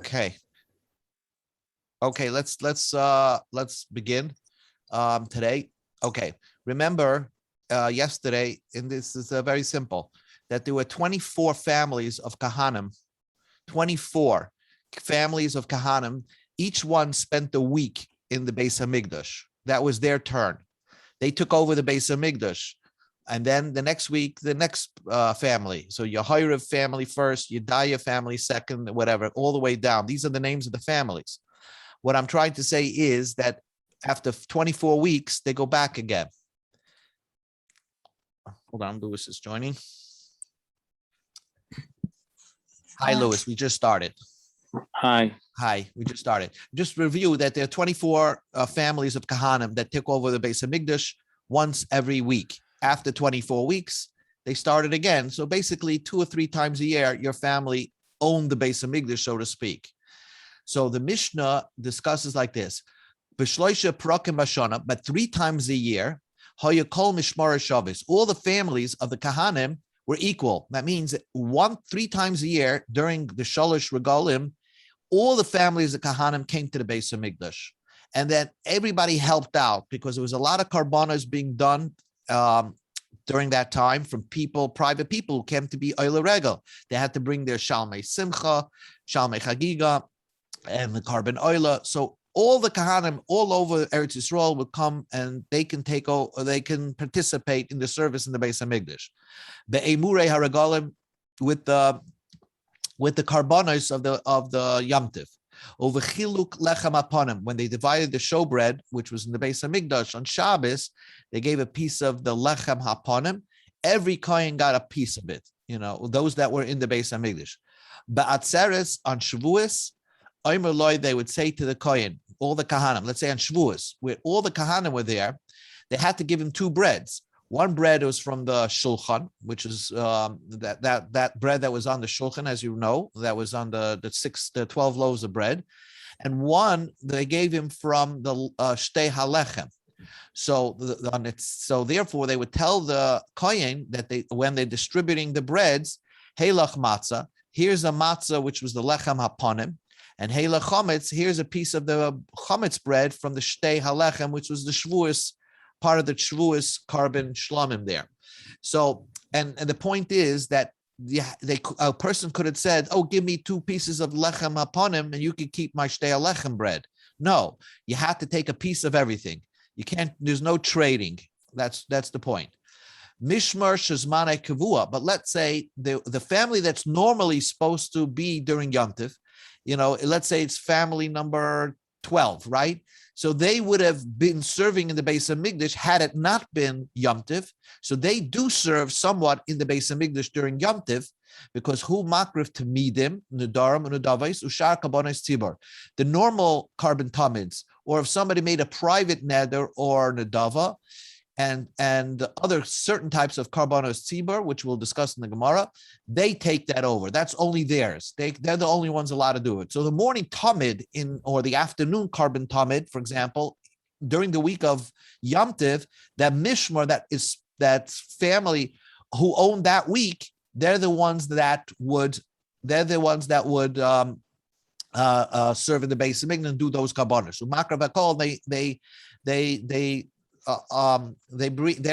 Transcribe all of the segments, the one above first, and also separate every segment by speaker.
Speaker 1: Okay. Okay, let's begin today. Okay. Remember yesterday, and this is very simple, that there were 24 families of Kahanim, 24 families of Kahanim. Each one spent a week in the Beis Hamikdash. That was their turn. They took over the Beis Hamikdash. And then the next week, the next family. So Yehorav family first, Yedaya family second, whatever, all the way down. These are the names of the families. What I'm trying to say is that after 24 weeks, they go back again. Hold on, Lewis is joining. Hi, Lewis. We just started.
Speaker 2: Hi.
Speaker 1: Hi, we just started. Just review that there are 24 families of Kahanim that took over the Beis Hamikdash once every week. After 24 weeks, they started again. So basically 2 or 3 times a year, your family owned the Beis Hamikdash, so to speak. So the Mishnah discusses like this: but 3 times a year, all the families of the Kahanim were equal. That means that 3 times a year during the Shalosh Regalim, all the families of Kahanim came to the Beis Hamikdash. And then everybody helped out because there was a lot of karbanos being done during that time from people, private people who came to be Oile Regel. They had to bring their Shalmei Simcha, Shalmei Chagiga, and the carbon Oila. So all the Kahanim all over Eretz Yisrael would come and they can take over, or they can participate in the service in the Beis Hamikdash. The Emurei Haragolim with the karbanos of the Yom Tiv. Over Chiluk Lechem Aponim, when they divided the showbread, which was in the Beis Hamikdash on Shabbos, they gave a piece of the Lechem Haponim. Every Kohen got a piece of it, those that were in the Beis Hamikdash. Ba'atzeres on Shavuos, Omer Loi, they would say to the Kohen, all the Kahanim, let's say on Shavuos, where all the Kahanim were there, they had to give him 2 breads. One bread was from the Shulchan, which is that bread that was on the Shulchan, as you know, that was on the 12 loaves of bread. And one they gave him from the Shtei Halechem. So therefore they would tell the Kohen that when they're distributing the breads, Heilach Matzah, here's a matzah, which was the Lechem Haponim, and Heilach Chometz, here's a piece of the Chometz bread from the Shtei Halechem, which was the Shavuos, part of the Shavuos carbon shlamim there. So, and the point is that a person could have said, "Oh, give me 2 pieces of lechem upon him, and you can keep my shtei lechem bread." No, you have to take a piece of everything. You can't. There's no trading. That's the point. Mishmar shezmanei kavua. But let's say the family that's normally supposed to be during Yom Tiv, let's say it's family number 12, right? So they would have been serving in the Beis Hamikdash had it not been Yom Tiv. So they do serve somewhat in the Beis Hamikdash during Yom Tiv, because who makrif to midim, nedarim, unudavais, ushar kabonis tzibor. The normal carbon tamids, or if somebody made a private neder or nedava, and other certain types of karbanos tzibur, which we'll discuss in the Gemara, they take that over. That's only theirs. They're the only ones allowed to do it. So the morning tamid or the afternoon carbon tamid, for example, during the week of Yom Tiv, that mishmar, that family who own that week, they're the ones that would serve in the Beis Hamikdash and do those karbanos. So makra v'kol, they're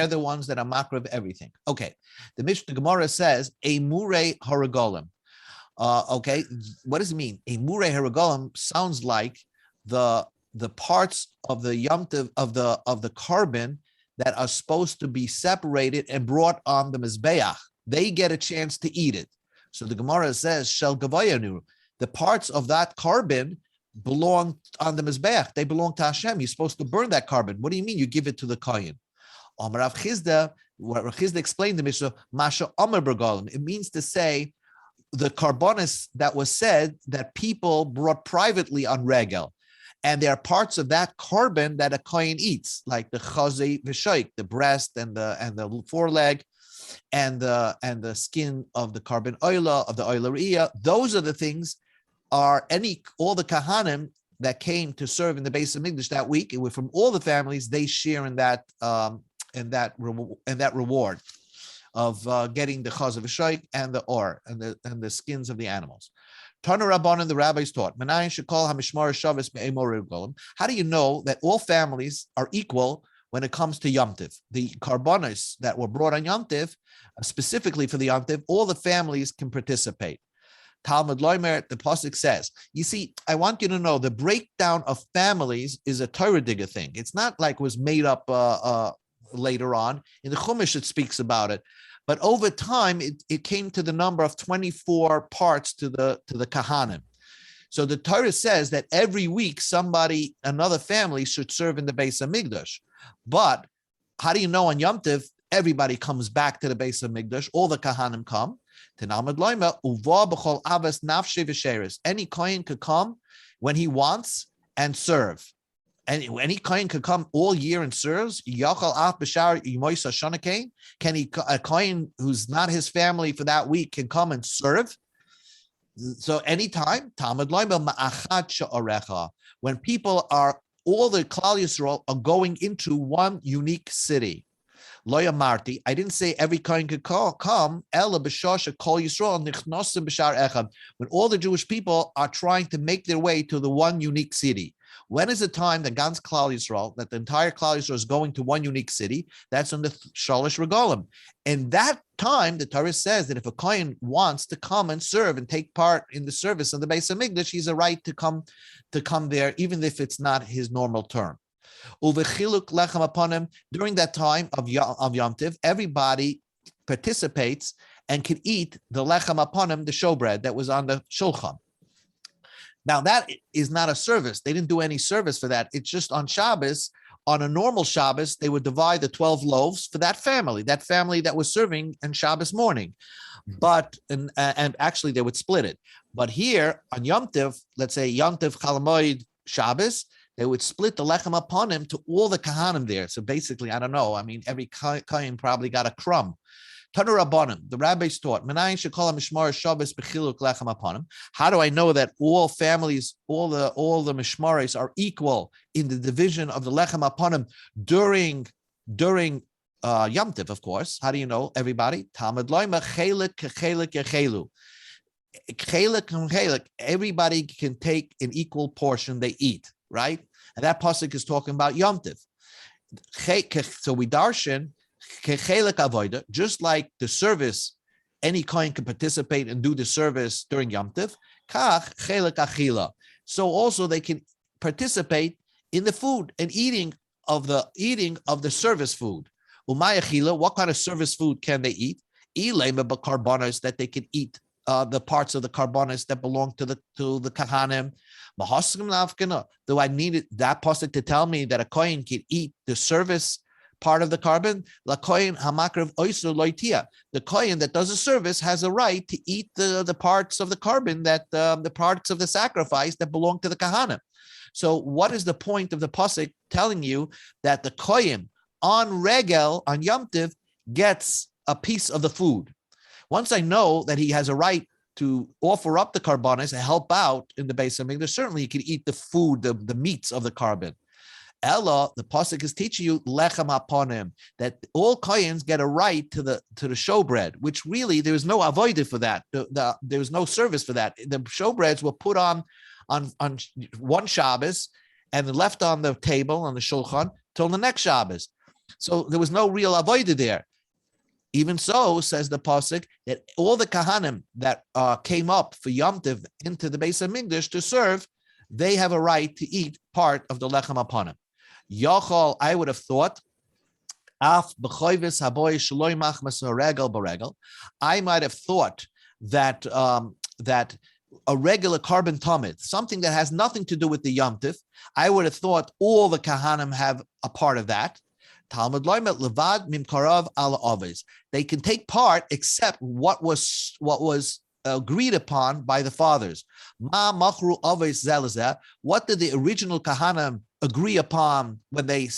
Speaker 1: the ones that are makra of everything. Okay, the Mishnah Gemara says a murei haragolim. Okay, what does it mean? A murei haragolim sounds like the parts of the Yom Tov of the carbon that are supposed to be separated and brought on the mizbeach. They get a chance to eat it. So the Gemara says shel gavayanu, the parts of that carbon belong on the Mizbeach. They belong to Hashem. You're supposed to burn that carbon. What do you mean you give it to the Kohen? Rav Chizda explained the Mishnah, Masha Omer Bergolim. It means to say the carbonis that was said that people brought privately on Regel. And there are parts of that carbon that a Kohen eats, like the Chazei V'shoik, the breast and the foreleg, and the skin of the carbon oila, of the oila re'iyah. Those are the things all the Kahanim that came to serve in the Beis Hamikdash that week. It was from all the families. They share in that reward of getting the chaz of a shaykh and the or and the skins of the animals. Tana Rabbanan, the rabbis taught. Menayin shekol hamishmar shavis be'emor regolim. How do you know that all families are equal when it comes to Yom Tiv? The karbonos that were brought on Yom Tiv, specifically for the Yom Tiv, all the families can participate. Talmud Loimer, the pasuk says, you see, I want you to know the breakdown of families is a Torah digger thing. It's not like it was made up later on. In the Chumash, it speaks about it. But over time, it came to the number of 24 parts to the Kahanim. So the Torah says that every week another family should serve in the Beis Hamikdash. But how do you know on Yom Tov, everybody comes back to the Beis Hamikdash, all the Kahanim come. Any Kohen could come when he wants and serve. And any Kohen could come all year and serves. Can a Kohen who's not his family for that week can come and serve? So anytime, when people all the Klal Yisrael are going into one unique city. Loya Marti, I didn't say every Kohen could come. Ela b'shasha kol Yisrael nichnosim b'shar echad. When all the Jewish people are trying to make their way to the one unique city. When is the time that Gans Klal Yisrael, that the entire Klal Yisrael is going to one unique city? That's on the Shalosh Regalim. And that time, the Torah says that if a Kohen wants to come and serve and take part in the service of the Beis Hamikdash, he's a right to come there, even if it's not his normal term. Uvechiluk lechem upon him during that time of Yom Tiv, everybody participates and can eat the lechem upon him, the showbread that was on the shulchan. Now that is not a service; they didn't do any service for that. It's just on Shabbos. On a normal Shabbos, they would divide the 12 loaves for that family that was serving on Shabbos morning. But and actually they would split it. But here on Yom Tiv, let's say Yom Tiv Chalamoid Shabbos, they would split the lechem upon him to all the kahanim there. So basically, I don't know. I mean, every kohen probably got a crumb. Tanu Rabbanim, the rabbis taught. Menayin shekol mishmar Shabbos bechiluk lechem upon him. How do I know that all families, all the mishmares are equal in the division of the lechem upon him during Yom Tiv? Of course. How do you know everybody? Talmud loyma chelik chelik yechelu. Chelik, everybody can take an equal portion they eat, right? And that pasuk is talking about Yom Tiv. So we darshan chelik avoda, just like the service, any kohen can participate and do the service during Yom Tiv. Kach chelik achila. So also they can participate in the food and eating of the service food. Umay achila, what kind of service food can they eat? Ilema b'karbonos, that they can eat the parts of the karbonos that belong to the kahanim. Do I need that pasuk to tell me that a kohen can eat the service part of the carbon? La kohen hamakrav oisu loitia. The kohen that does a service has a right to eat the parts of the carbon that the parts of the sacrifice that belong to the kahanim. So what is the point of the pasuk telling you that the kohen on regel on Yom Tiv gets a piece of the food? Once I know that he has a right to offer up the karbonos and help out in the Beis Hamikdash, certainly he can eat the food, the meats of the carbon. Ella, the pasuk is teaching you lechem upon him, that all koyens get a right to the showbread, which really there is no avodah for that. There was no service for that. The showbreads were put on one Shabbos and then left on the table on the shulchan till the next Shabbos. So there was no real avodah there. Even so, says the pasuk, that all the kahanim that came up for Yom Tov into the Beis Hamikdash to serve, they have a right to eat part of the lechem upon him. Yochol, I would have thought, af b'choivis haboy shloi machmas regel b'regel. I might have thought that that a regular carbon tamid, something that has nothing to do with the Yom Tov, I would have thought all the kahanim have a part of that. Talmud loimet levad mimkarav ala aves. They can take part except what was agreed upon by the fathers. Ma machru aves zelazeh. What did the original kahanim agree upon when they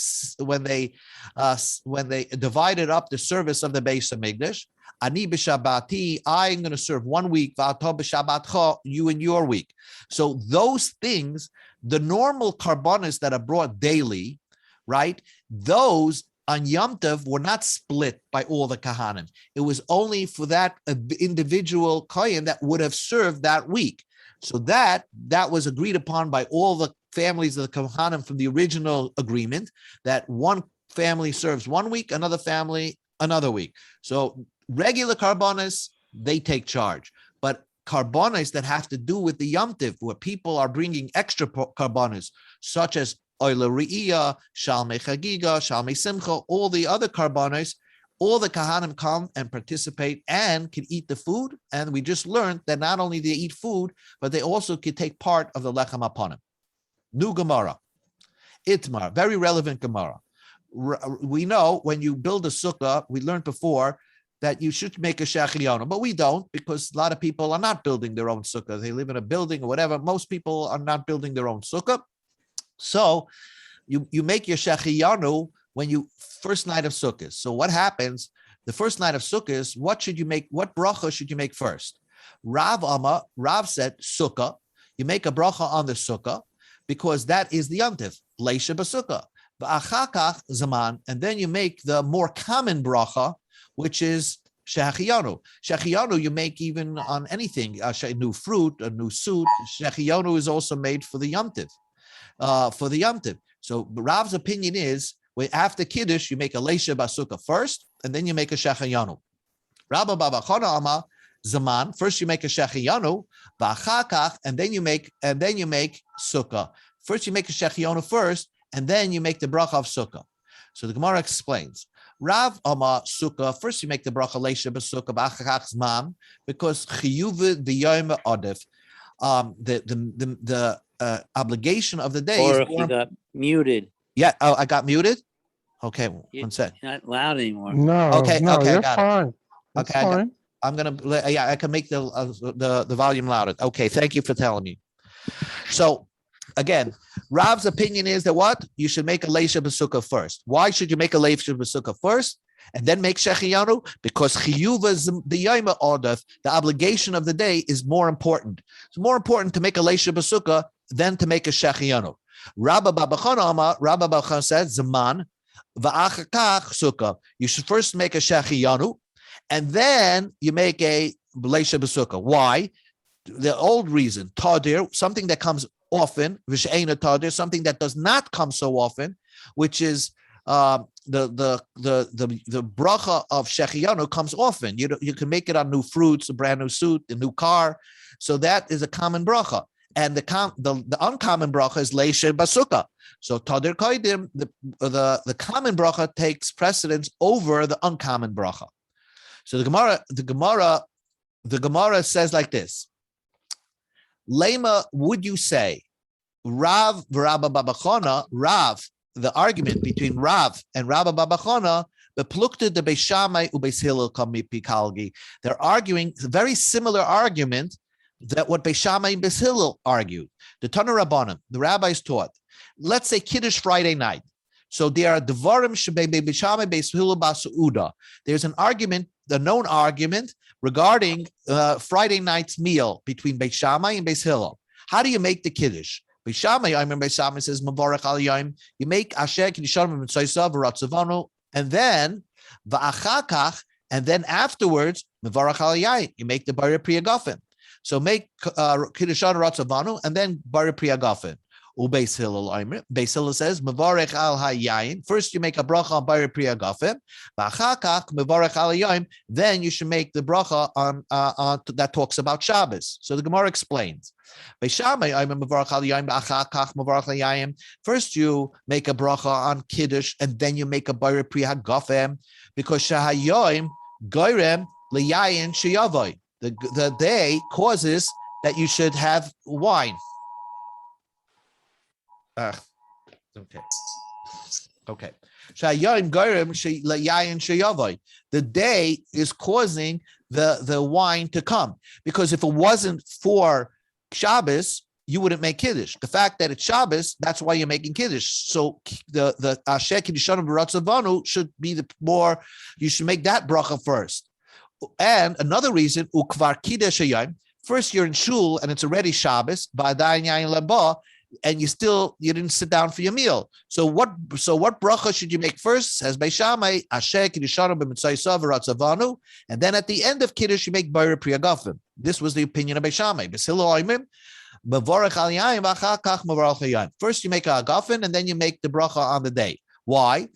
Speaker 1: divided up the service of the Beis Hamikdash? Ani b'shabbati, I'm going to serve 1 week. V'ato b'shabbatcha, you in your week. So those things, the normal karbonos that are brought daily, right? Those on Yom Tov were not split by all the kahanim. It was only for that individual kohen that would have served that week. So that was agreed upon by all the families of the Kohanim from the original agreement, that one family serves 1 week, another family another week. So regular karbanos, they take charge. But karbanos that have to do with the Yom Tiv, where people are bringing extra karbanos, such as Oila Re'iyah, Shalmei Chagiga, Shalmei Simcha, all the other karbanos, all the Kahanim come and participate and can eat the food. And we just learned that not only they eat food, but they also can take part of the Lechem Aponim. New Gemara. Itmar, very relevant Gemara. We know when you build a sukkah, we learned before that you should make a shachiyonu, but we don't, because a lot of people are not building their own sukkah. They live in a building or whatever. Most people are not building their own sukkah. So you make your shachiyanu when you first night of sukkah. So what happens? The first night of sukkah, what should you make? What bracha should you make first? Rav said sukkah. You make a bracha on the sukkah because that is the yontif, leisha b'sukkah. V'achakach zaman, and then you make the more common bracha, which is shachiyanu. Shachiyanu you make even on anything, a new fruit, a new suit. Shachiyanu is also made for the yontif, So Rav's opinion is, after Kiddush, you make a leisha b'sukkah first, and then you make a shachiyanu. Rabba Baba Chana Ama Zaman. First you make a shechiyanu, v'achakach, and then you make sukkah. First you make a shechiyanu first, and then you make the bracha of sukkah. So the Gemara explains. Rav Ama sukkah. First you make the bracha leisha b'sukkah v'achakach zman, because chiyuv v'yom adif. The obligation of the day.
Speaker 2: Or if you got muted.
Speaker 1: Yeah. Oh, I got muted. Okay, one sec.
Speaker 2: You're not loud anymore.
Speaker 3: No.
Speaker 1: Okay.
Speaker 3: No,
Speaker 1: Okay.
Speaker 3: you're
Speaker 1: Got
Speaker 3: fine.
Speaker 1: it.
Speaker 3: That's
Speaker 1: Okay.
Speaker 3: fine.
Speaker 1: I'm gonna. Yeah, I can make the volume louder. Okay. Thank you for telling me. So again, Rav's opinion is that what? You should make a leisha b'sukkah first. Why should you make a leisha b'sukkah first and then make shechiyanu? Because chiyuva the yoma odef, the obligation of the day, is more important. It's more important to make a leisha b'sukkah than to make a shechiyanu. Rabba Babachana said zaman va'achakach sukkah. You should first make a shechiyanu, and then you make a leisha b'sukkah. Why? The old reason, tadir, something that comes often, v'she'ena tadir, something that does not come so often, which is the bracha of shechiyanu comes often. You can make it on new fruits, a brand new suit, a new car. So that is a common bracha. And the uncommon bracha is leisha b'sukkah. So tadir kaidim, the common bracha takes precedence over the uncommon bracha. So the Gemara says like this. Lema, would you say Rav v'Rabba Babachana, Rav, the argument between Rav and Rabba Babachana, the plukta de Beis Shammai uBeis Hillel kamipi kalgi. They're arguing a very similar argument that what Beis Shammai and Beis Hillel argued. The Tana Rabbanim, the rabbis taught. Let's say Kiddush Friday night. So there are Devarim shebei Beis Shammai Beis Hillel ba'Seuda. There's an argument, the known argument regarding Friday night's meal between Beis Shammai and Beis Hillel. How do you make the Kiddush? Beis Shammai, I remember Beis Shammai says, Mavarach al Yom, you make Asher Kiddushanim Mitzaysa v'Ratzavanu, and then V'achakach, and then afterwards, Mavarach al Yain, you make the Bari Priya Gafen. So make Kiddushan Ratzavanu, and then Bari Priya Gafen. Beis Hillel says, Mevarech al hayayin. First, you make a bracha on Bari Priya Gafen. V'achakach mevarech al hayayin. Then you should make the bracha on that talks about Shabbos. So the Gemara explains. First, you make a bracha on Kiddush, and then you make a Bari Priya Gafen, because Shahayoim goyrem leyayin sheyavoy. The day causes that you should have wine. Okay. The day is causing the wine to come, because if it wasn't for Shabbos, you wouldn't make Kiddush. The fact that it's Shabbos, that's why you're making Kiddush. So the Asher Kiddushanim v'Ratzavanu should be the more, you should make that bracha first. And another reason, ukvar Kiddush hayom, first you're in shul and it's already Shabbos, ba'adayin yayin leba, and you didn't sit down for your meal. So what bracha should you make first? Says Beis Shammai, Asher Kiddushaну b'mitzvah v'ratzavanu, and then at the end of Kiddush you make Bayra Pri Hagafim. This was the opinion of Beis Shammai. First you make a Hagafim, and then you make the bracha on the day. Why?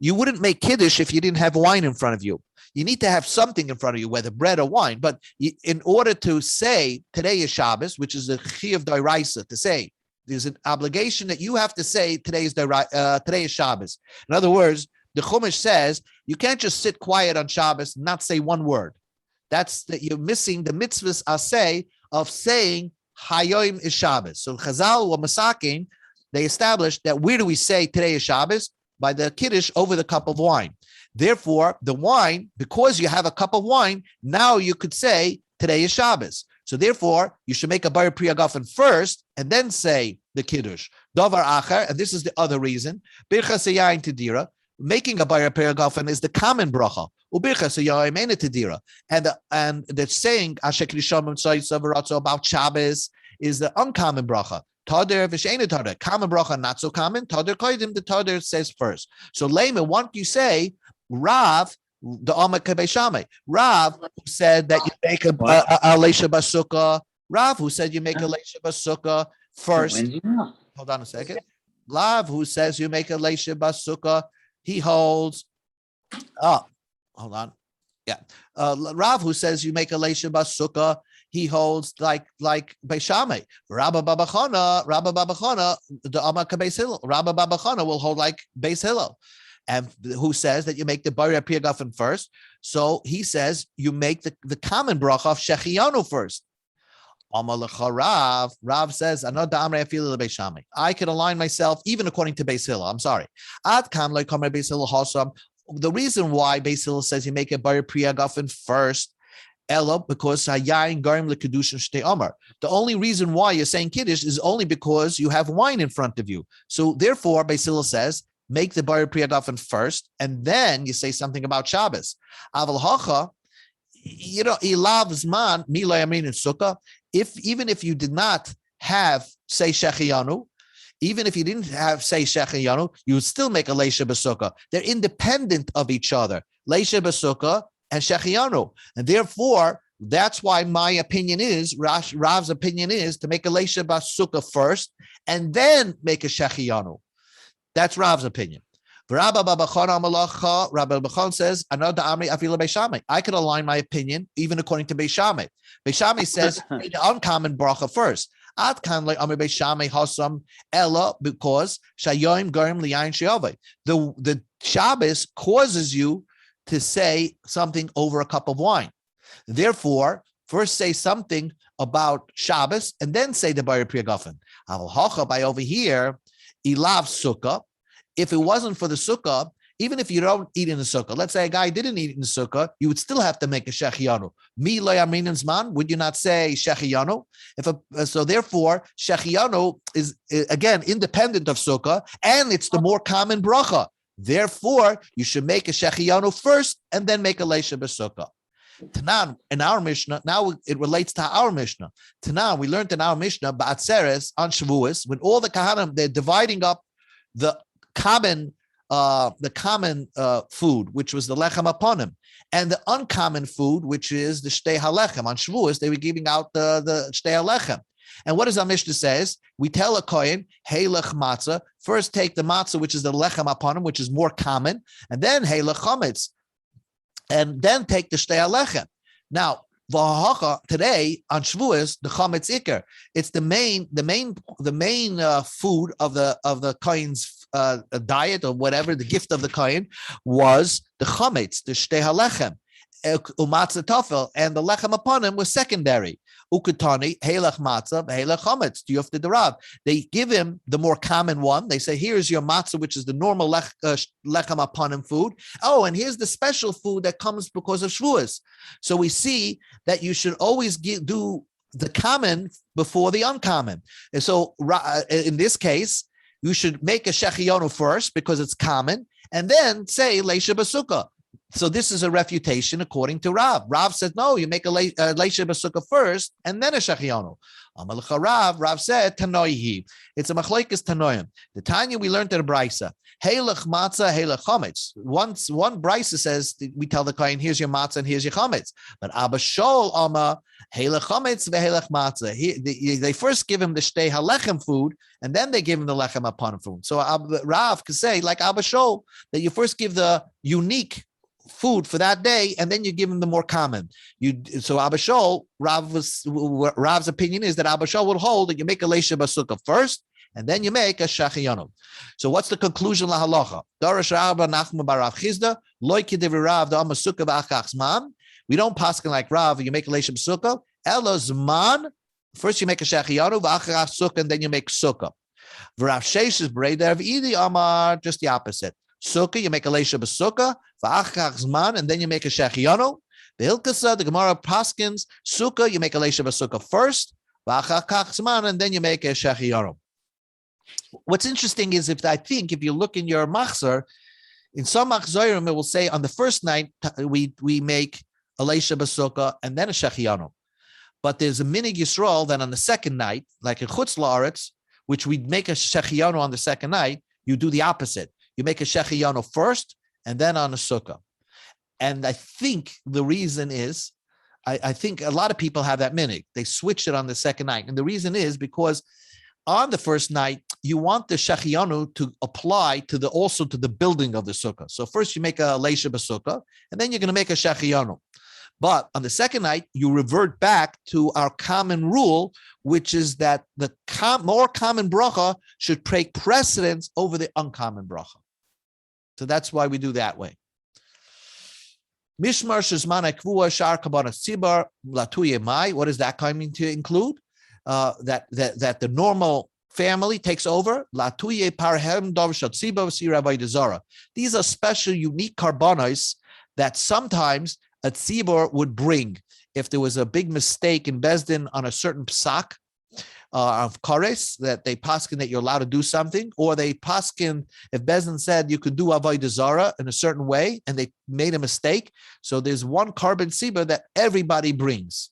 Speaker 1: You wouldn't make Kiddush if you didn't have wine in front of you. You need to have something in front of you, whether bread or wine. But in order to say today is Shabbos, which is a Chiyuv D'Oraisa, to say there's an obligation that you have to say today is Shabbos. In other words, the Chumash says you can't just sit quiet on Shabbos and not say one word. That's that you're missing the mitzvahs asay of saying Hayoim is Shabbos. So Chazal or Masakin, they established that where do we say today is Shabbos? By the Kiddush over the cup of wine. Therefore, the wine, because you have a cup of wine, now you could say today is Shabbos. So therefore, you should make a Bayra Pri Hagafim first and then say the Kiddush. Davar Acher, and this is the other reason, Birchas Yayin Tedira, making a Bayra Pri Hagafim is the common bracha. Ubirchas Yayin Eina Tedira. And the saying Asher Kiddushaну b'mitzvah v'ratzavanu about Shabbos is the uncommon bracha. Tader v'sheina tader. Common bracha, not so common. Tader koidim, the tader says first. So Lema, once you say Rav, the Amar Beis Shammai, Rav who said that you make a leisha basukah. Rav who said you make a leisha basukah first. Hold on a second. Rav who says you make a leisha basukah. He holds. Oh, hold on. Yeah. Rav who says you make a leisha basukah. He holds like Beis Shammai. Rabba Babachana, the Amar Beis Hillel. Rabba Babachana will hold like Beis Hillel, and who says that you make the Bayra Pri Hagafim first. So he says you make the common bracha of Shechianu first. Amar Lecha Rav. Rav says, Beis Shammai. I can align myself even according to Beis Hillel. I'm sorry. Ad kam lo kamer Beis Hillel hasam. The reason why Beis Hillel says you make a Bayra Pri Hagafim first, Ella, because Hayayin Garim LeKedushin Shtei Amar. The only reason why you're saying Kiddush is only because you have wine in front of you. So therefore, Beis Hillel says, make the Bayra Pri Hagafim first, and then you say something about Shabbos. Aval Hacha, Ilav Zman, Mila Yamin and Sukka, even if you did not have, say, Shechianu, even if you didn't have, say, Shechianu, you would still make a Leisha B'Sukkah. They're independent of each other. Leisha B'Sukkah and Shechianu. And therefore, that's why my opinion is, Rav's opinion is to make a Leisha B'Sukkah first and then make a Shechianu. That's Rav's opinion. Rabbi Babachon says, I could align my opinion even according to Beis Shammai. Beis Shammai says the uncommon bracha first. Beis Shammai hasam ella, because shayoim garim liyayin she'avei. The Shabbos causes you to say something over a cup of wine. Therefore, first say something about Shabbos and then say the Bayra Pri Hagafim. Aval hacha, by over here, ilav sukkah. If it wasn't for the sukkah, even if you don't eat in the sukkah, let's say a guy didn't eat in the sukkah, you would still have to make a shechianu. Mi lo yaminens man, would you not say shechianu? So therefore, shechianu is again independent of sukkah, and it's the more common bracha. Therefore, you should make a shechianu first and then make a leisha b'sukkah. Tanan, in our Mishnah, now it relates to our Mishnah. Tanan, we learned in our Mishnah, Ba'atzeres, on Shavuos, when all the Kahanim, they're dividing up the common food, which was the lechem aponim, and the uncommon food, which is the shtei halechem. On Shavuos, they were giving out the shtei halechem. And what does our Mishnah says? We tell a kohen, heilech matzah, first take the matzah, which is the lechem aponim, which is more common, and then heilech chametz, and then take the shtei halechem. Now, today on Shavuos, the chametz ikar, it's the main food of the kohen's diet or whatever, the gift of the kohen was the chametz, the shtei halechem, umatzah tafel, and the lechem upon him was secondary. Ukutani, heilach matzah, heilach chametz, diyufta derav. They give him the more common one. They say, here's your matzah, which is the normal lechem upon him food. Oh, and here's the special food that comes because of Shavuos. So we see that you should always do the common before the uncommon. And so in this case, you should make a shechionu first because it's common, and then say leisha b'sukkah. So this is a refutation according to Rav. Rav said, no, you make a leisha b'sukkah first and then a shachianu. Rav said, tanoihi. It's a machlokes tanoim. The Tanya we learned in the Brisa. Heilach matzah, heilach chametz. One Brisa says, we tell the kohen, here's your matzah and here's your chametz. But Abba Shol Ama, heilach chametz veheilach matzah. They first give him the shtei halechem food, and then they give him the lechem upon food. So Rav could say, like Abba Shol, that you first give the unique food for that day, and then you give him the more common. So Abba Shol, Rav's opinion is that Abba Shol would hold that you make a leisha b'sukkah first, and then you make a shachiyanu. So what's the conclusion lahalacha? Darash Rabba Nachman bar Rav Chizda loy k'divrei Rav da'am sukkah v'achach zman. We don't paskin like Rav. You make a leisha b'sukkah. Elo zman. First you make a shachiyanu v'achach sukkah, and then you make sukkah. V'Rav Sheish is breder of Idi Amar, just the opposite. Sukkah, you make a leisha b'sukkah, v'achach zman, and then you make a shechiyanu. The Hilkasa, the Gemara paskins, sukkah, you make a leisha b'sukkah first, v'achach zman, and then you make a shechiyanu. What's interesting is if you look in your machzor, in some machzorim it will say on the first night we make a leisha b'sukkah and then a shechiyanu. But there's a minig Yisrael that on the second night, like in Chutz La'aretz, which we make a shechiyanu on the second night, you do the opposite. You make a shechiyanu first and then on a sukkah. And I think the reason is, I think a lot of people have that minig. They switch it on the second night. And the reason is because on the first night, you want the shechiyanu to apply also to the building of the sukkah. So first you make a leisha b'sukkah, and then you're going to make a shechiyanu. But on the second night, you revert back to our common rule, which is that the more common bracha should take precedence over the uncommon bracha. So that's why we do that way. Mishmar shezman hakvua shar kabanas tzibar latuye mai. What is that coming to include? That the normal family takes over. Latuye parhem dov shatziba v'sirabai dezara. These are special, unique karbanos that sometimes a tzibor would bring if there was a big mistake in Bezdin on a certain psak of kares, that they paskin that you're allowed to do something, or they paskin if Bezdin said you could do avodah zara in a certain way and they made a mistake. So there's one carbon tzibor that everybody brings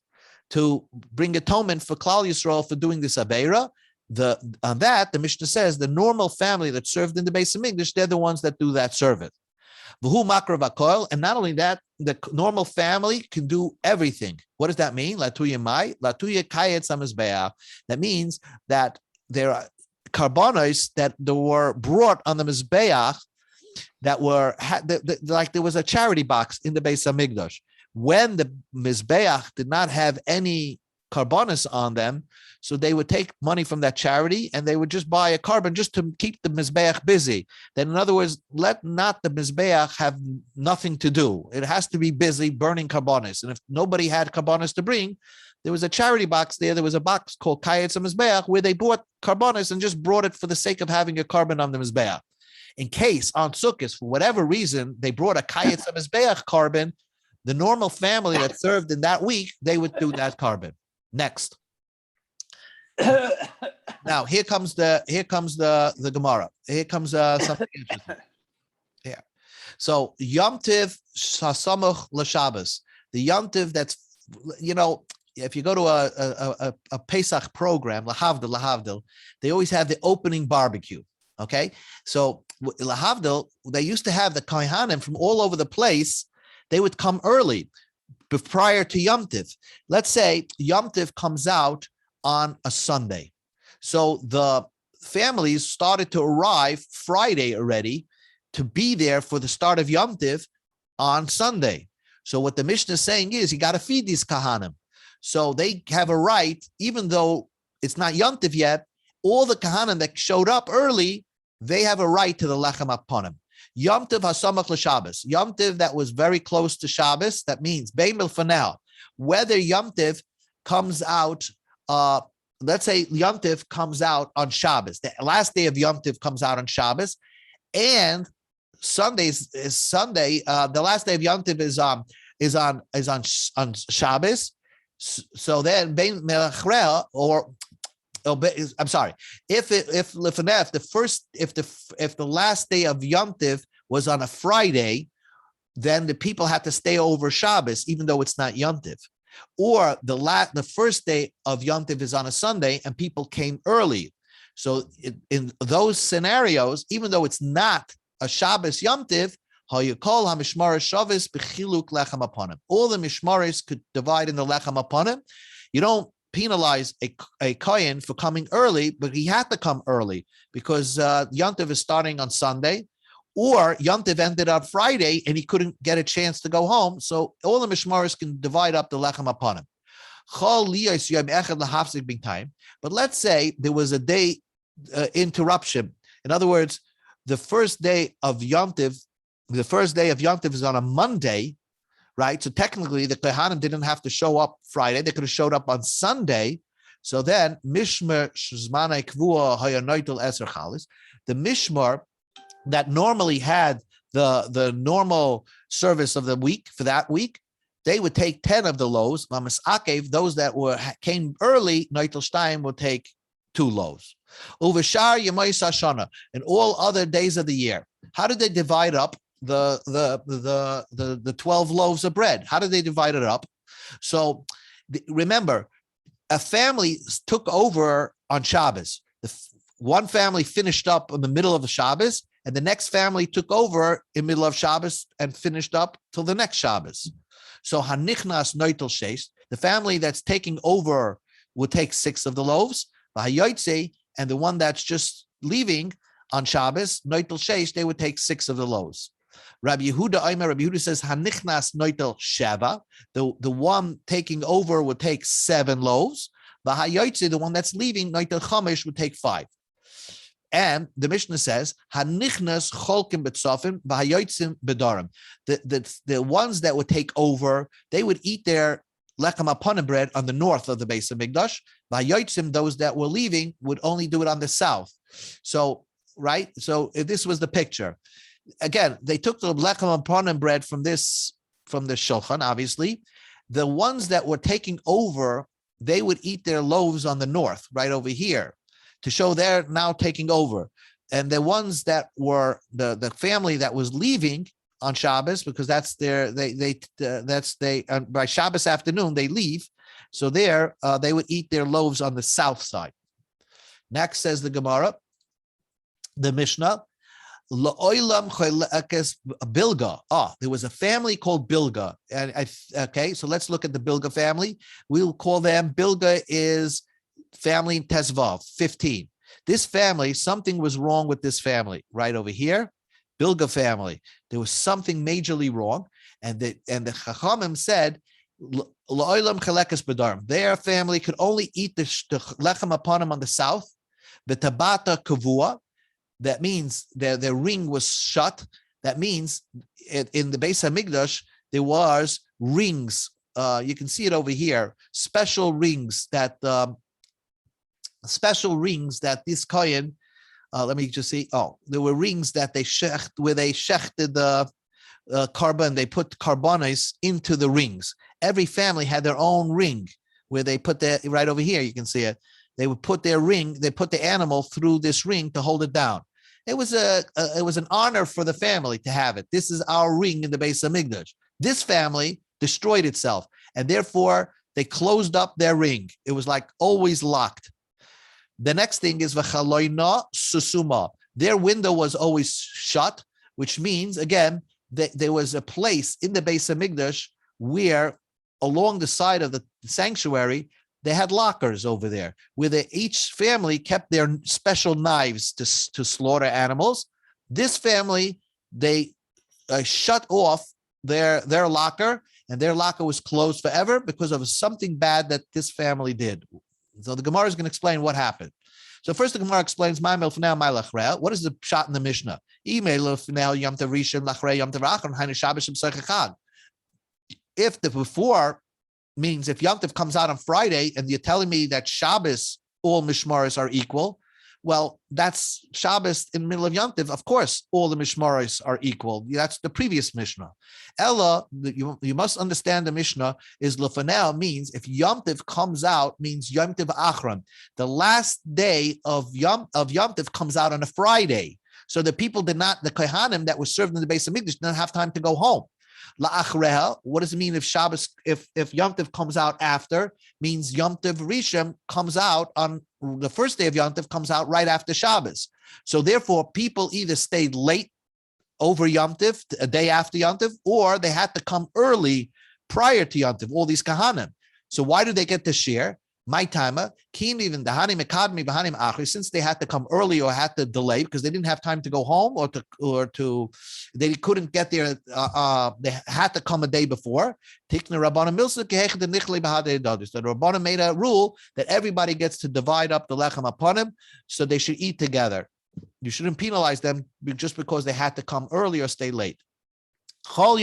Speaker 1: to bring atonement for Klal Yisrael for doing this aveira. On that, the Mishnah says the normal family that served in the Beis Hamikdash, they're the ones that do that service. And not only that, the normal family can do everything. What does that mean? Latuya mai, latuya kayet samizbeach. That means that there are karbanos that were brought on the mizbeach that were like there was a charity box in the Beis Hamikdash. When the mizbeach did not have any karbanos on them, so they would take money from that charity and they would just buy a carbon just to keep the mizbeach busy. Then, in other words, let not the mizbeach have nothing to do. It has to be busy burning karbanos. And if nobody had karbanos to bring, there was a charity box there. There was a box called Kayetz Mizbeach where they bought karbanos and just brought it for the sake of having a carbon on the mizbeach. In case on Sukkot, for whatever reason, they brought a Kayetz Mizbeach carbon, the normal family that served in that week, they would do that carbon. Next. Now here comes the Gemara. Here comes something interesting. Here. So Yom Tiv Sasamuch LaShabbos. The Yom Tiv that's, if you go to a Pesach program, Lahavdil, they always have the opening barbecue. Okay, so Lahavdil, they used to have the Kohanim from all over the place. They would come early, prior to Yom Tiv. Let's say Yom Tiv comes out on a Sunday. So the families started to arrive Friday already to be there for the start of Yom Tiv on Sunday. So what the Mishnah is saying is you got to feed these Kahanim. So they have a right, even though it's not Yom Tiv yet, all the Kahanim that showed up early, they have a right to the Lechem Aponim. Yom Tiv Hasamach LaShabbos. Yom Tiv that was very close to Shabbos, that means Bein Milfanel. Whether Yom Tiv comes out, let's say Yom Tiv comes out on Shabbos. The last day of Yom Tiv comes out on Shabbos, and Sunday is Sunday. The last day of Yom Tiv is on Shabbos. So then Bein Melachrel I'm sorry. If the last day of Yom Tiv was on a Friday, then the people had to stay over Shabbos, even though it's not Yom Tiv. Or the first day of Yom Tiv is on a Sunday and people came early. So in those scenarios, even though it's not a Shabbos Yom Tiv, all the mishmaris could divide in the lechem aponim. You don't penalize a kohen for coming early, but he had to come early because Yom Tov is starting on Sunday, or Yom Tov ended up Friday and he couldn't get a chance to go home. So all the mishmaris can divide up the lechem aponim. But let's say there was a day interruption. In other words, the first day of Yom Tov is on a Monday, right? So technically, the Kohanim didn't have to show up Friday; they could have showed up on Sunday. So then, Mishmar Shzmanei Kvua Hayanoitel Eser Chalis, the Mishmar that normally had the normal service of the week for that week, they would take 10 of the loaves. Mamas Akev, those that came early, Noitel Stein would take 2 loaves. Uvashar Yemais Hashana, and all other days of the year. How did they divide up the 12 loaves of bread? How did they divide it up? So remember, a family took over on Shabbos. One family finished up in the middle of the Shabbos, and the next family took over in the middle of Shabbos and finished up till the next Shabbos. So Hanichnas Noitel Shesh, the family that's taking over will take 6 of the loaves. V'hayoytze, and the one that's just leaving on Shabbos, Noitel Shesh, they would take 6 of the loaves. Rabbi Yehuda says, Hanichnas Noitel Sheva, the one taking over would take 7 loaves. V'hayoytze, the one that's leaving, Noitel Chamesh, would take 5. And the Mishnah says, Hanichnas Cholkim B'tzofim, V'hayoytzim B'darim. The ones that would take over, they would eat their lechem aponim bread on the north of the Beis Hamikdash. V'hayoytzim, those that were leaving, would only do it on the south. So, right? So this was the picture. Again, they took the lechem aponim bread from the shulchan, obviously. The ones that were taking over, they would eat their loaves on the north, right over here, to show they're now taking over. And the ones that were the family that was leaving on Shabbos, because that's by Shabbos afternoon they leave. So there they would eat their loaves on the south side. Next says the Gemara, the Mishnah, La'olam Bilga. There was a family called Bilga, and okay. So let's look at the Bilga family. We'll call them Bilga is family Tezvav 15. This family, something was wrong with this family right over here. Bilga family, there was something majorly wrong, and the Chachamim said, "La'olam chalekas b'darim." Their family could only eat the lechem aponim on the south. The tabata kavua, that means their ring was shut. That means in the Beis Hamikdash there was rings. You can see it over here. Special rings that this kohen. Let me just see. There were rings that they shechted the carbon. They put carbonis into the rings. Every family had their own ring where they put that right over here. You can see it. They would put their ring. They put the animal through this ring to hold it down. It was an honor for the family to have it. This is our ring in the Beis Hamikdash. This family destroyed itself, and therefore they closed up their ring. It was like always locked. The next thing is v'chaloina susuma. Their window was always shut, which means, again, that there was a place in the Beis Hamikdash where along the side of the sanctuary, they had lockers over there where each family kept their special knives to slaughter animals. This family, they shut off their locker, and their locker was closed forever because of something bad that this family did. So the Gemara is going to explain what happened. So first the Gemara explains, what is the shot in the Mishnah? If the before means if Yom Tov comes out on Friday and you're telling me that Shabbos, all Mishmaris are equal, well, that's Shabbos in the middle of Yom Tov. Of course, all the Mishmaris are equal. That's the previous Mishnah. Ella, you must understand the Mishnah is Lefanel means if Yom Tov comes out means Yom Tov Achron. The last day of Yom Tov comes out on a Friday. So the people the Kohanim that were served in the Beis Hamikdash didn't have time to go home. La'achreha, what does it mean if Shabbos, if Yom Tov comes out after? Means Yom Tov Rishon comes out on the first day of Yom Tov, comes out right after Shabbos. So therefore, people either stayed late over Yom Tov, a day after Yom Tov, or they had to come early prior to Yom Tov, all these kahanim. So why do they get to share? My timer, even since they had to come early or had to delay because they didn't have time to go home or to they couldn't get there. They had to come a day before. So the Rabbanan made a rule that everybody gets to divide up the lechem upon him, so they should eat together. You shouldn't penalize them just because they had to come early or stay late. So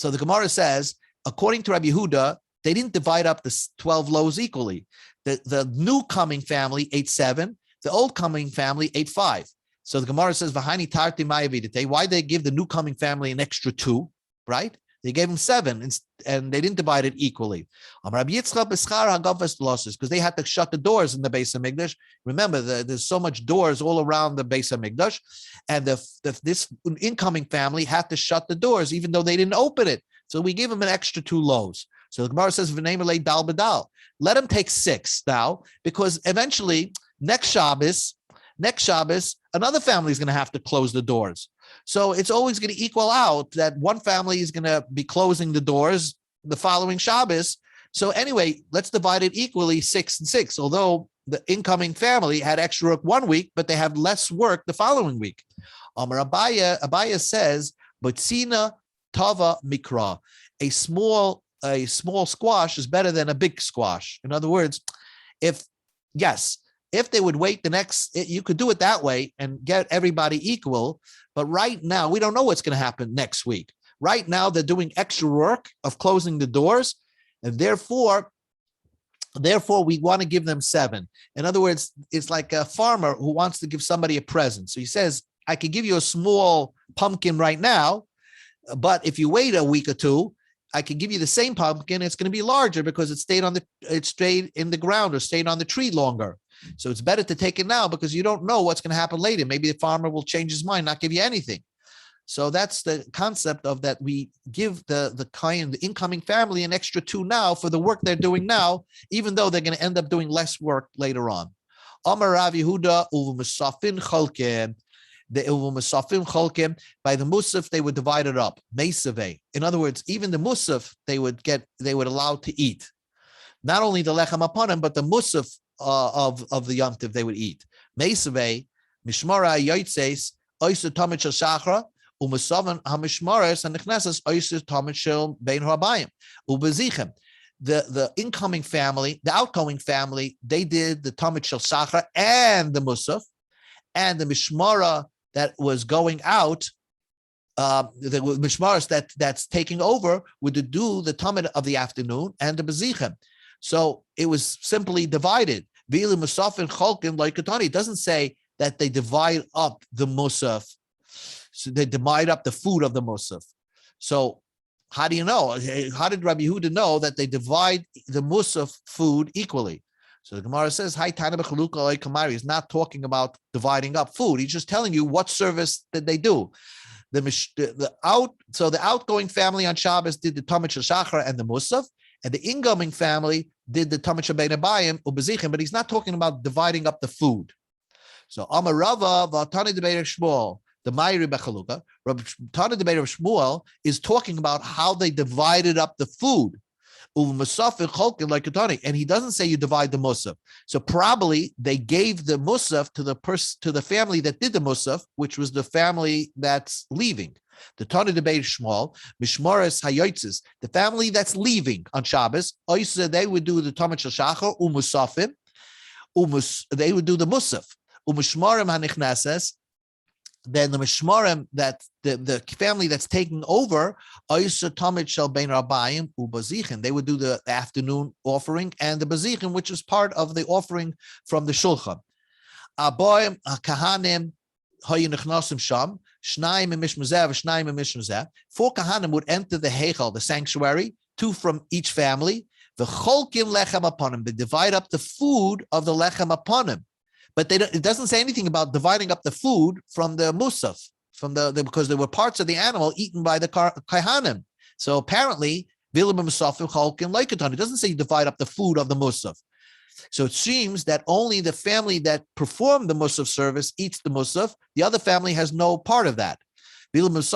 Speaker 1: the Gemara says, according to Rabbi Yehuda, they didn't divide up the 12 loaves equally. The new coming family ate 7. The old coming family ate 5. So the Gemara says, why did they give the new coming family an extra 2, right? They gave them 7 and they didn't divide it equally. Because they had to shut the doors in the Beis HaMikdash. Remember, there's so much doors all around the Beis HaMikdash, and this incoming family had to shut the doors even though they didn't open it. So we gave them an extra 2 loaves. So the Gemara says, dal badal. Let them take 6 now, because eventually next Shabbos, another family is going to have to close the doors. So it's always going to equal out that one family is going to be closing the doors the following Shabbos. So anyway, let's divide it equally, 6 and 6. Although the incoming family had extra work one week, but they have less work the following week. Abaya says, Botzina Tava Mikra, a small squash is better than a big squash. In other words, if they would wait you could do it that way and get everybody equal. But right now, we don't know what's going to happen next week. Right now, they're doing extra work of closing the doors, and therefore, we want to give them 7. In other words, it's like a farmer who wants to give somebody a present. So he says, I could give you a small pumpkin right now, but if you wait a week or 2, I can give you the same pumpkin. It's going to be larger because it stayed in the ground or stayed on the tree longer. So it's better to take it now because you don't know what's going to happen later. Maybe the farmer will change his mind, not give you anything. So that's the concept of that. We give the incoming family an extra 2 now for the work they're doing now, even though they're going to end up doing less work later on. Amar Rav Yehuda u'v'musafin cholken. By the musaf, they would divide it up. Meisave. In other words, even the musaf they would allow to eat. Not only the lechem upon him, but the musaf of the Yom Tov they would eat. Meisave, mishmara yoitzeis, oiser tamid shel shachra, u'musavan hamishmares and nechnesas oiser tamid shel bein ha'abayim u'bezichem. The incoming family, the outgoing family, they did the tamid shel shachra and the musaf, and the mishmara that was going out, the mishmaras that's taking over would do the tamid of the afternoon and the bezichem. So it was simply divided. V'ili musaf and cholkin like katani. It doesn't say that they divide up the musaf. So they divide up the food of the musaf. So how do you know? How did Rabbi Yehuda know that they divide the musaf food equally? So the Gemara says, "Hi, Tana b'chaluka kamari." He's not talking about dividing up food. He's just telling you what service did they do. The outgoing family on Shabbos did the tamid shel shachar and the musaf, and the incoming family did the tamid shel bein habayim u'bezichim. But he's not talking about dividing up the food. So Amar Rava v'Tani debeir Shmuel, the Ma'iri b'chaluka. Tani debeir Shmuel is talking about how they divided up the food. And he doesn't say you divide the musaf. So probably they gave the musaf to the family that did the musaf, which was the family that's leaving. The Tana debeir Shmuel, Mishmares Hayotzes, the family that's leaving on Shabbos, they would do the tamid shel shachar umusafim, they would do the musaf. Umishmarim hanichnases. Then the mishmarim that the family that's taking over, they would do the afternoon offering and the bazichim, which is part of the offering from the shulchan. Four kahanim would enter the heichal, the sanctuary, 2 from each family. They divide up the food of the lechem upon him. But it doesn't say anything about dividing up the food from the musaf. because there were parts of the animal eaten by the Kohanim. So apparently, it doesn't say you divide up the food of the Musaf. So it seems that only the family that performed the Musaf service eats the Musaf. The other family has no part of that. This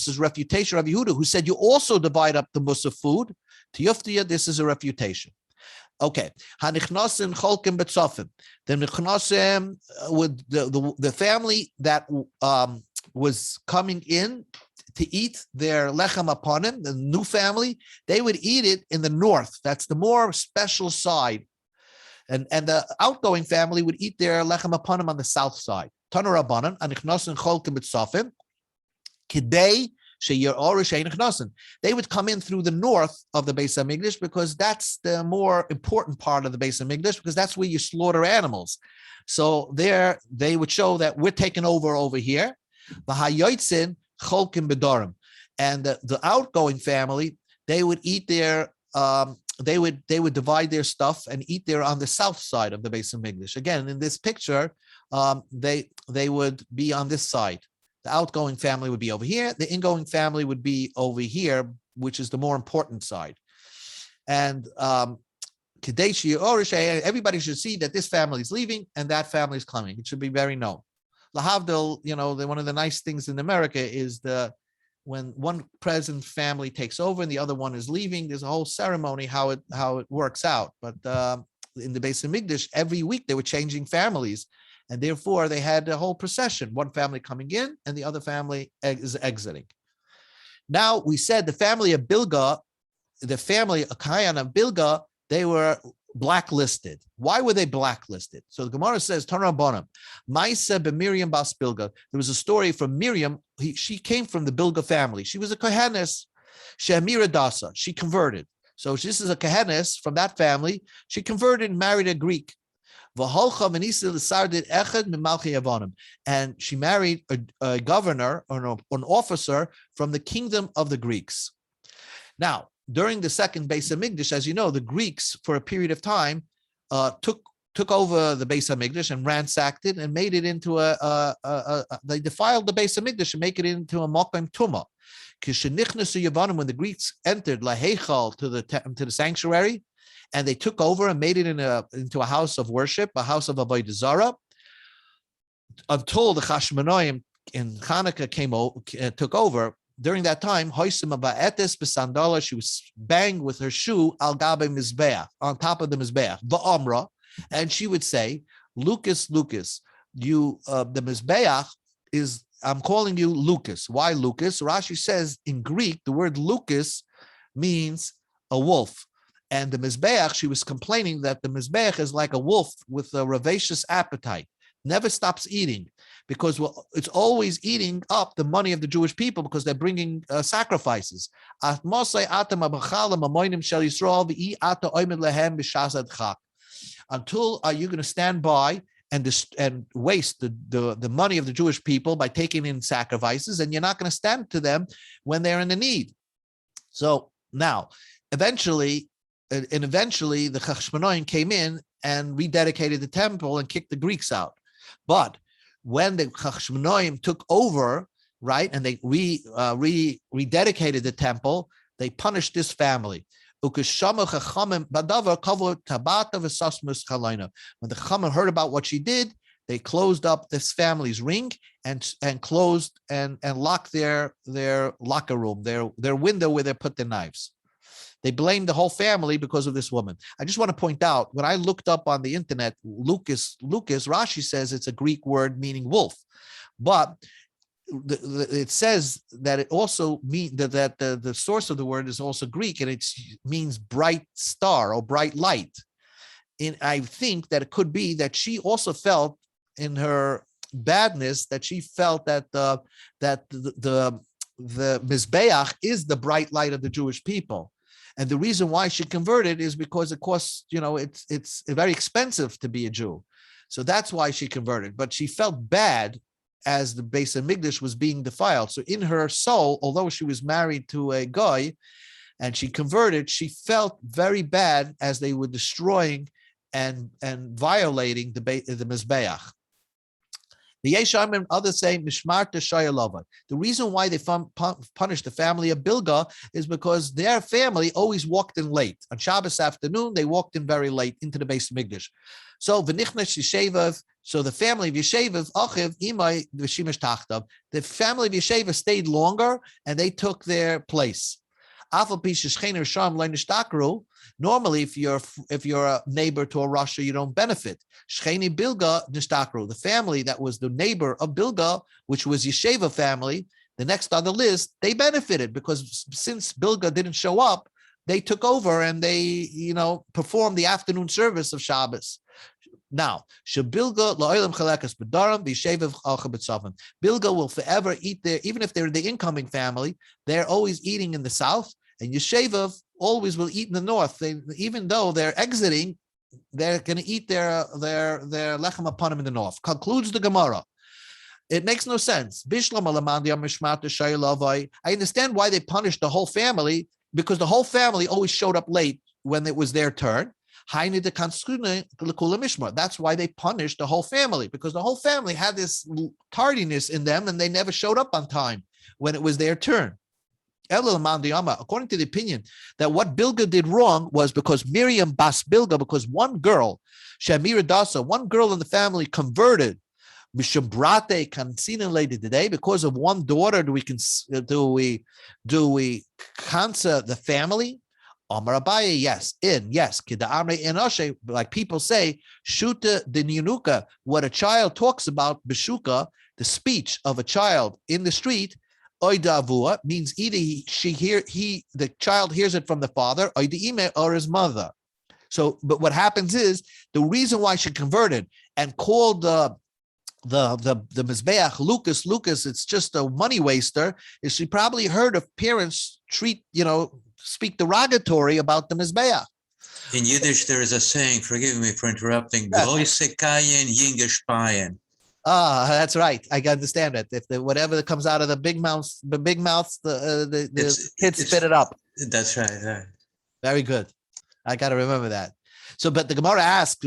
Speaker 1: is refutation of Yehuda, who said you also divide up the Musaf food. This is a refutation. Okay. Hanichnasim cholkim betzofim. The nichnasim with the family that was coming in to eat their lechem aponim, the new family, they would eat it in the north. That's the more special side. And the outgoing family would eat their lechem aponim on the south side. Taner Rabbanan, anichnasim cholkim betzofim, kidei. They would come in through the north of the Beis Hamikdash because that's the more important part of the Beis Hamikdash, because that's where you slaughter animals. So there they would show that we're taking over here. And the outgoing family, they would eat their they would divide their stuff and eat there on the south side of the Beis Hamikdash. Again, in this picture, they would be on this side. The outgoing family would be over here. The ingoing family would be over here, which is the more important side. And everybody should see that this family is leaving and that family is coming. It should be very known. Lahavdil, one of the nice things in America is when one present family takes over and the other one is leaving, there's a whole ceremony how it works out. But in the Beis Hamikdash, every week they were changing families. And therefore, they had a whole procession, one family coming in and the other family is exiting. Now, we said the family of Bilga, the family of Kayan of Bilga, they were blacklisted. Why were they blacklisted? So the Gemara says, Tanrabonim, Maisa b'Miriam bas Bilga. There was a story from Miriam. She came from the Bilga family. She was a Kohenes. Shemira Dasa. She converted. So this is a Kohenes from that family. She converted and married a Greek. And she married a governor or an officer from the kingdom of the Greeks. Now, during the second Beis Hamikdash, as you know, the Greeks for a period of time took over the Beis Hamikdash and ransacked it and made it into they defiled the Beis Hamikdash and make it into a Mokem Tumah. When the Greeks entered Laheichal to the sanctuary, and they took over and made it into a house of worship, a house of Avodah Zarah, until the Chashmonaim in Hanukkah took over. During that time, she was banged with her shoe al gabe mizbeach, on top of the mizbeach, va'amra, and she would say, Lucas, you the mizbeach is, I'm calling you Lucas. Why Lucas? Rashi says in Greek the word Lucas means a wolf. And the Mizbeach, she was complaining that the Mizbeach is like a wolf with a rapacious appetite, never stops eating, because it's always eating up the money of the Jewish people because they're bringing sacrifices. Until are you going to stand by and waste the money of the Jewish people by taking in sacrifices, and you're not going to stand to them when they're in the need? So now, eventually the Chashmonaim came in and rededicated the temple and kicked the Greeks out. But when the Chashmonaim took over, right, and they rededicated the temple, they punished this family. When the Chachamim heard about what she did, they closed up this family's ring and closed and locked their locker room, their window where they put their knives. They blamed the whole family because of this woman. I just want to point out, when I looked up on the internet, Lucas, Rashi says it's a Greek word meaning wolf, but it says that it also means that the source of the word is also Greek, and it means bright star or bright light. And I think that it could be that she also felt in her badness that she felt that the Mizbeach is the bright light of the Jewish people. And the reason why she converted is because it costs, it's very expensive to be a Jew. So that's why she converted. But she felt bad as the Beis Hamikdash was being defiled. So in her soul, although she was married to a guy and she converted, she felt very bad as they were destroying and violating the Mizbeach. The Yesham and others say Mishmarta Shayalova. The reason why they punished the family of Bilga is because their family always walked in late. On Shabbos afternoon, they walked in very late into the base of Mikdash. So V'nichnas Yeshevav, so the family of Yeshevav, Achiv, Imai, V'shimash Tachtav, the family of Yeshevav stayed longer and they took their place. Normally, if you're a neighbor to a Rasha, you don't benefit. Shcheni Bilga Nishtakru, the family that was the neighbor of Bilga, which was Yesheva family, the next on the list, they benefited because since Bilga didn't show up, they took over and they, performed the afternoon service of Shabbos. Now, Bilga will forever eat there, even if they're the incoming family, they're always eating in the south, and Yeshevav always will eat in the north. Even though they're exiting, they're going to eat their lechem upon them in the north. Concludes the Gemara. It makes no sense. I understand why they punished the whole family, because the whole family always showed up late when it was their turn. That's why they punished the whole family, because the whole family had this tardiness in them and they never showed up on time when it was their turn. According to the opinion that what Bilga did wrong was because Miriam Bas Bilga, because one girl, Shamira Dasa, one girl in the family converted. Mishabrate Kansina later today, because of one daughter, do we cancel the family? Amar Abaye, yes. Kida Amre in Ashe, like people say, Shuta the Nunuka, what a child talks about, Beshuka, the speech of a child in the street, Oidavua means either the child hears it from the father, Oidaime, or his mother. So, but what happens is the reason why she converted and called the Mizbeach Lucas, it's just a money waster, is she probably heard of parents speak derogatory about the Mizbeach.
Speaker 3: In Yiddish, there is a saying, forgive me for interrupting,
Speaker 1: that's right. I can understand it. If whatever that comes out of the big mouths, the kids spit it up.
Speaker 3: That's right.
Speaker 1: Very good. I got to remember that. So, but the Gemara asks,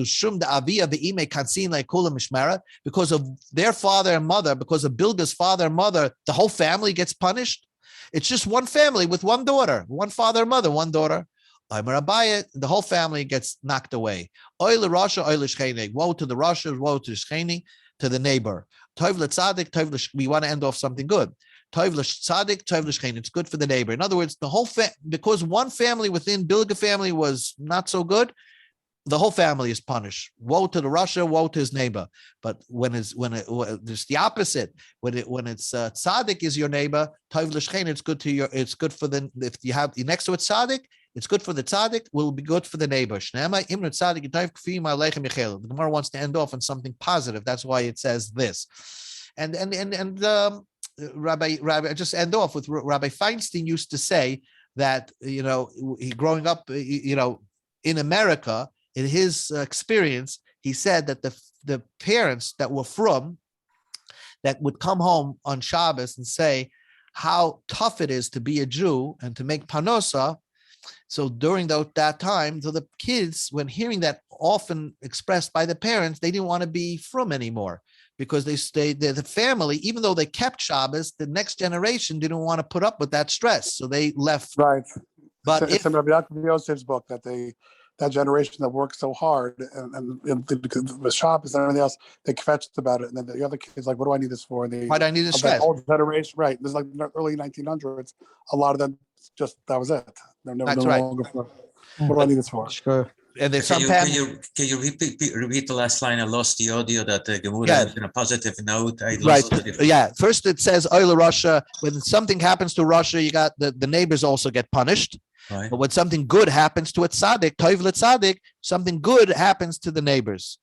Speaker 1: because of their father and mother, because of Bilga's father and mother, the whole family gets punished. It's just one family with one daughter, one father and mother, one daughter. The whole family gets knocked away. Woe to the Rasha, woe to the Shcheni, to the neighbor. We want to end off something good. It's good for the neighbor. In other words, the whole because one family within Bilga family was not so good, the whole family is punished. Woe to the Rasha, woe to his neighbor. But when it's the opposite. When it's tzaddik is your neighbor, it's good to your. It's good for the, if you have next to it tzaddik, it's good for the tzaddik. Will be good for the neighbor. The Gemara wants to end off on something positive. That's why it says this. And Rabbi, I just end off with Rabbi Feinstein used to say that he growing up in America. In his experience, he said that the parents that were that would come home on Shabbos and say how tough it is to be a Jew and to make panosa. So during that time, so the kids, when hearing that often expressed by the parents, they didn't want to be from anymore because the family, even though they kept Shabbos, the next generation didn't want to put up with that stress. So they left.
Speaker 4: Right.
Speaker 1: But
Speaker 4: it's in Rabbi Yaakov Yosef's book that that generation that worked so hard and the Shabbos and everything else, they kvetched about it. And then the other kids like, what do I need this for? And
Speaker 1: why do I need this stress?
Speaker 4: That old generation, right. There's like the early 1900s, a lot of them just, that was it. They're never no longer for, what do I need this for?
Speaker 1: Sure. And then
Speaker 3: can you repeat the last line? I lost the audio that the Gemara in a positive note.
Speaker 1: First it says Oila Russia. When something happens to Russia, you got the neighbors also get punished.
Speaker 3: Right.
Speaker 1: But when something good happens to a tzaddik, toiv tzaddik, something good happens to the neighbors.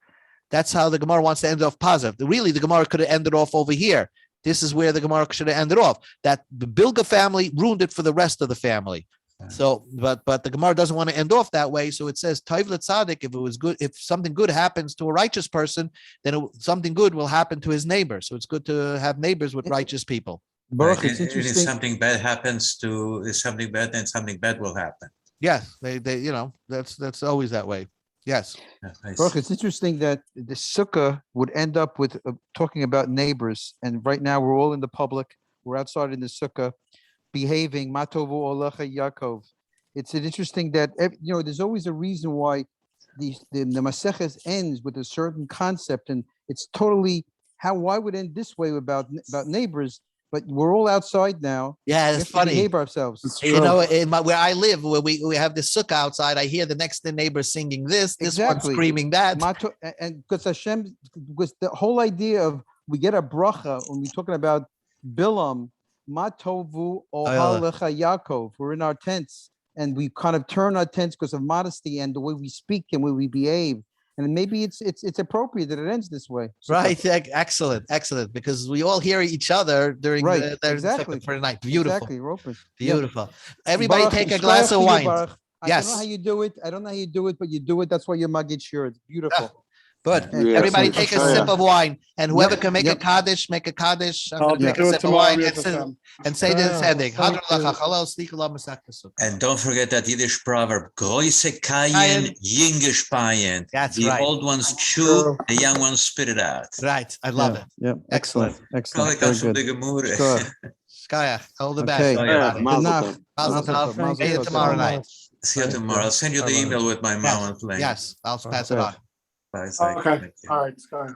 Speaker 1: That's how the Gemara wants to end off positive. Really, the Gemara could have ended off over here. This is where the Gemara should have ended off. That the Bilga family ruined it for the rest of the family. So, but the Gemara doesn't want to end off that way. So it says, Toiv tzaddik, if it was good, if something good happens to a righteous person, then something good will happen to his neighbor. So it's good to have neighbors with righteous people.
Speaker 3: Baruch, it's interesting. If something bad happens then something bad will happen.
Speaker 1: Yeah, they that's always that way. Yes.
Speaker 3: Nice.
Speaker 5: Baruch, it's interesting that the sukkah would end up with talking about neighbors, and right now we're all in the public. We're outside in the sukkah, behaving. Matovu Olecha Yaakov. It's interesting that there's always a reason why the Maseches ends with a certain concept, and it's totally why would it end this way about neighbors? But we're all outside now.
Speaker 1: Yeah,
Speaker 5: We
Speaker 1: it's
Speaker 5: have to
Speaker 1: funny.
Speaker 5: behave ourselves.
Speaker 4: It's
Speaker 1: You
Speaker 4: true.
Speaker 1: know, where I live, where we have the sukkah outside, I hear the next door neighbor singing this one
Speaker 5: Exactly.
Speaker 1: screaming that.
Speaker 5: And because because the whole idea of we get a bracha when we're talking about Bilam, Matovu Ohalecha Yaakov. We're in our tents and we kind of turn our tents because of modesty and the way we speak and the way we behave. And maybe it's appropriate that it ends this way.
Speaker 1: Right. Excellent. Because we all hear each other during
Speaker 5: Right,
Speaker 1: the
Speaker 5: exactly.
Speaker 1: for the night. Beautiful.
Speaker 5: Exactly, we're open. Yeah.
Speaker 1: Beautiful. Everybody
Speaker 5: Baruch,
Speaker 1: take a glass of
Speaker 5: shkoyach to you,
Speaker 1: wine.
Speaker 5: Baruch. I
Speaker 1: Yes.
Speaker 5: don't know how you do it, but you do it. That's why you're Magid Shir. It's beautiful.
Speaker 1: Good.
Speaker 5: Yeah,
Speaker 1: Everybody
Speaker 4: yes,
Speaker 1: take a
Speaker 4: yes.
Speaker 1: sip of wine, and whoever
Speaker 5: Yep,
Speaker 1: can make
Speaker 5: yep.
Speaker 1: a kaddish, make a kaddish. I'm
Speaker 4: I'll
Speaker 1: gonna make
Speaker 4: do
Speaker 1: a
Speaker 4: it
Speaker 1: sip of
Speaker 4: tomorrow.
Speaker 1: wine
Speaker 4: Yes,
Speaker 1: and say this ending.
Speaker 4: Thank you.
Speaker 3: And don't forget that Yiddish proverb, Groise Kayen, Yingish Payen.
Speaker 1: That's
Speaker 3: The
Speaker 1: right.
Speaker 3: old ones chew,
Speaker 4: True.
Speaker 3: the young ones spit it out.
Speaker 1: Right. I love it.
Speaker 5: Yeah, excellent.
Speaker 3: Probably
Speaker 5: Very
Speaker 3: comes from
Speaker 5: good.
Speaker 3: the Gemurah.
Speaker 5: Shkoyach.
Speaker 1: Skaya, all the
Speaker 5: Okay.
Speaker 1: best.
Speaker 3: Oh, yeah.
Speaker 1: everybody.
Speaker 5: Good night.
Speaker 1: Mazel
Speaker 5: Mazel
Speaker 1: tov.
Speaker 5: tov, mazel
Speaker 1: See you
Speaker 5: tov.
Speaker 1: tomorrow night.
Speaker 3: See you tomorrow. I'll send you the
Speaker 5: Bye-bye.
Speaker 3: email with my mom and plane.
Speaker 1: Yes, I'll pass it
Speaker 5: Okay.
Speaker 1: on.
Speaker 3: Bye.
Speaker 4: Okay.
Speaker 3: Thank you.
Speaker 4: All right. Let's go.